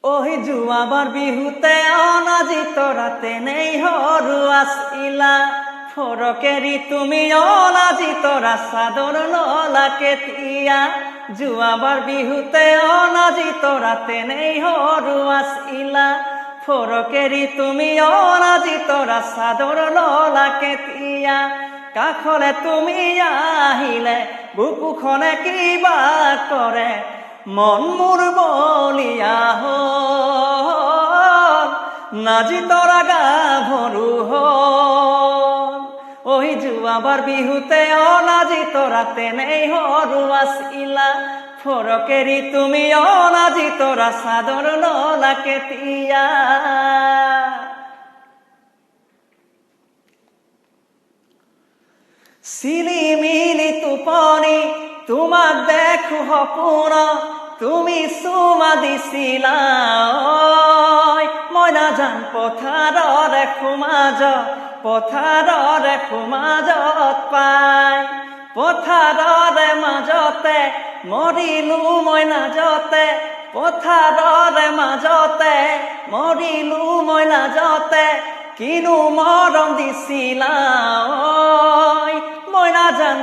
ওহি যোৱাবাৰ বিহুতে অনাজি তৰাতে নেই হৰু আছিলা ফৰকেৰি তুমি অনাজি তৰা চাদৰ নলা কেতিয়া যোৱাবাৰ বিহুতে অনাজি তৰাতে নেই হৰু আছিলা ফৰকেৰি তুমি অনাজি তৰা চাদৰ নলা কেতিয়া কাষলে তুমি আহিলে বুকুখনে কিবা কৰে মন মোৰ বলিয়া হল নাজি তৰা গাভৰু হল ওই যোৱাবাৰ বিহুতে অনাজি তৰাতে নেই হৰু আছিলা ফৰকেৰি তুমি অনাজি তৰা চাদৰ নলা কেতিয়া চিলিমিলি টোপনি তোমাক দেখো সপোন তুমি চুমা দিছিলা মই নাজান পথাৰৰে সমাজত পাই পথাৰৰে মাজতে মৰিলো মই নাজতে পথাৰৰে মাজতে মৰিলো মই নাজতে কিনো মৰম দিছিলা মই নাজান